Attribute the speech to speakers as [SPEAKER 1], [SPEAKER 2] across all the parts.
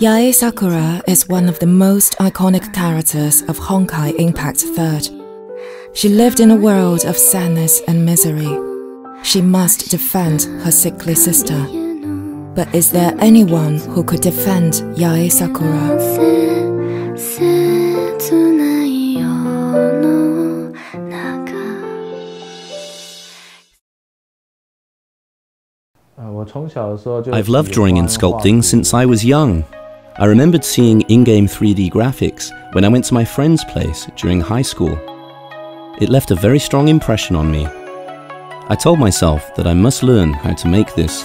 [SPEAKER 1] Yae Sakura is one of the most iconic characters of Honkai Impact 3rd. She lived in a world of sadness and misery. She must defend her sickly sister. But is there anyone who could defend Yae Sakura?
[SPEAKER 2] I've loved drawing and sculpting since I was young. I remembered seeing in-game 3D graphics when I went to my friend's place during high school. It left a very strong impression on me. I told myself that I must learn how to make this.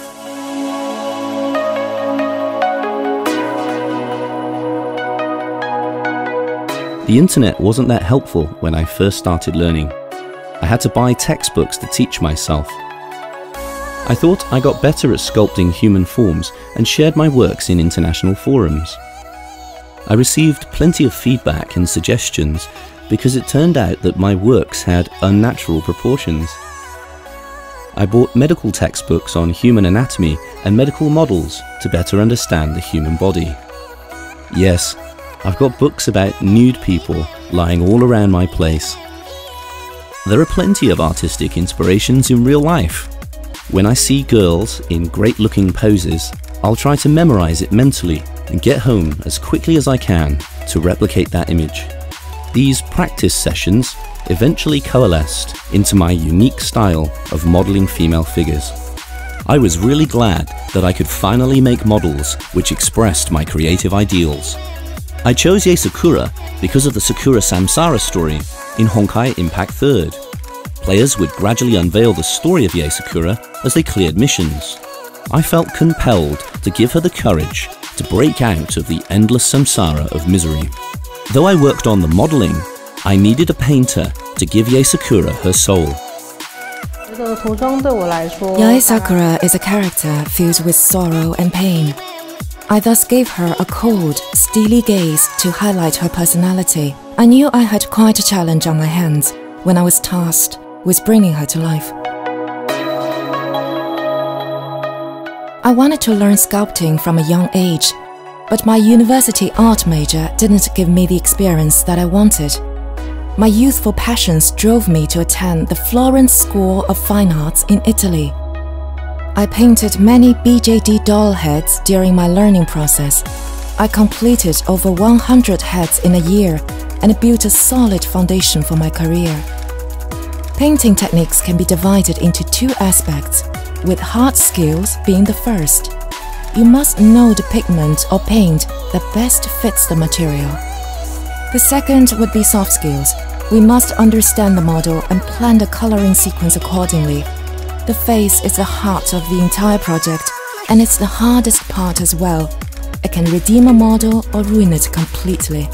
[SPEAKER 2] The internet wasn't that helpful when I first started learning. I had to buy textbooks to teach myself. I thought I got better at sculpting human forms and shared my works in international forums. I received plenty of feedback and suggestions because it turned out that my works had unnatural proportions. I bought medical textbooks on human anatomy and medical models to better understand the human body. Yes, I've got books about nude people lying all around my place. There are plenty of artistic inspirations in real life. When I see girls in great-looking poses, I'll try to memorize it mentally and get home as quickly as I can to replicate that image. These practice sessions eventually coalesced into my unique style of modeling female figures. I was really glad that I could finally make models which expressed my creative ideals. I chose Yae Sakura because of the Sakura Samsara story in Honkai Impact 3rd. Players would gradually unveil the story of Yae Sakura as they cleared missions. I felt compelled to give her the courage to break out of the endless samsara of misery. Though I worked on the modeling, I needed a painter to give Yae Sakura her soul.
[SPEAKER 1] Yae Sakura is a character filled with sorrow and pain. I thus gave her a cold, steely gaze to highlight her personality. I knew I had quite a challenge on my hands when I was tasked with bringing her to life. I wanted to learn sculpting from a young age, but my university art major didn't give me the experience that I wanted. My youthful passions drove me to attend the Florence School of Fine Arts in Italy. I painted many BJD doll heads during my learning process. I completed over 100 heads in a year and built a solid foundation for my career. Painting techniques can be divided into two aspects, with hard skills being the first. You must know the pigment or paint that best fits the material. The second would be soft skills. We must understand the model and plan the coloring sequence accordingly. The face is the heart of the entire project, and it's the hardest part as well. It can redeem a model or ruin it completely.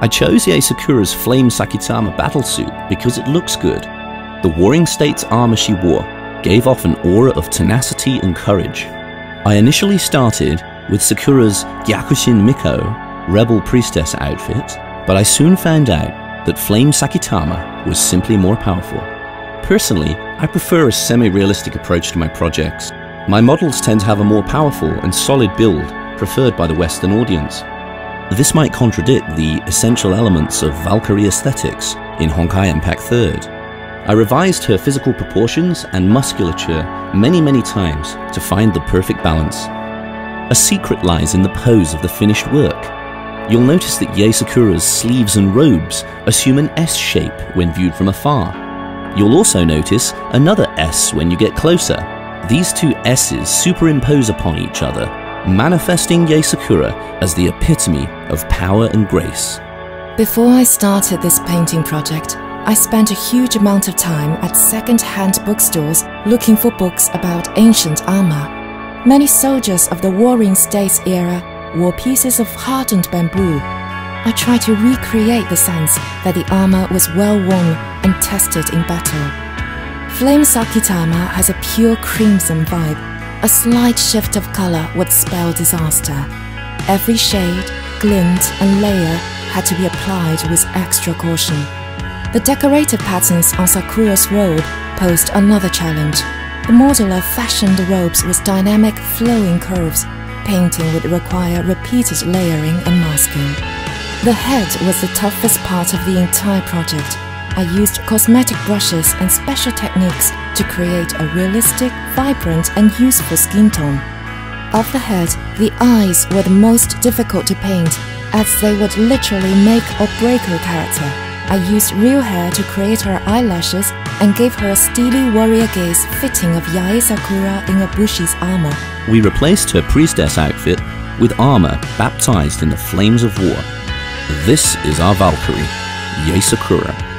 [SPEAKER 2] I chose Yae Sakura's Flame Sakitama battlesuit because it looks good. The Warring States armor she wore gave off an aura of tenacity and courage. I initially started with Sakura's Gyakushin Miko, Rebel Priestess outfit, but I soon found out that Flame Sakitama was simply more powerful. Personally, I prefer a semi-realistic approach to my projects. My models tend to have a more powerful and solid build preferred by the Western audience. This might contradict the essential elements of Valkyrie aesthetics in Honkai Impact 3rd. I revised her physical proportions and musculature many times to find the perfect balance. A secret lies in the pose of the finished work. You'll notice that Yae Sakura's sleeves and robes assume an S shape when viewed from afar. You'll also notice another S when you get closer. These two S's superimpose upon each other, manifesting Yae Sakura as the epitome of power and grace.
[SPEAKER 1] Before I started this painting project, I spent a huge amount of time at second-hand bookstores looking for books about ancient armor. Many soldiers of the Warring States era wore pieces of hardened bamboo. I tried to recreate the sense that the armor was well-worn and tested in battle. Flame Sakitama has a pure crimson vibe. A slight shift of color would spell disaster. Every shade, glint, and layer had to be applied with extra caution. The decorative patterns on Sakura's robe posed another challenge. The modeler fashioned the robes with dynamic, flowing curves. Painting would require repeated layering and masking. The head was the toughest part of the entire project. I used cosmetic brushes and special techniques to create a realistic, vibrant, and useful skin tone. Of the head, the eyes were the most difficult to paint, as they would literally make or break her character. I used real hair to create her eyelashes and gave her a steely warrior gaze fitting of Yae Sakura in Ibushi's armor.
[SPEAKER 2] We replaced her priestess outfit with armor baptized in the flames of war. This is our Valkyrie, Yae Sakura.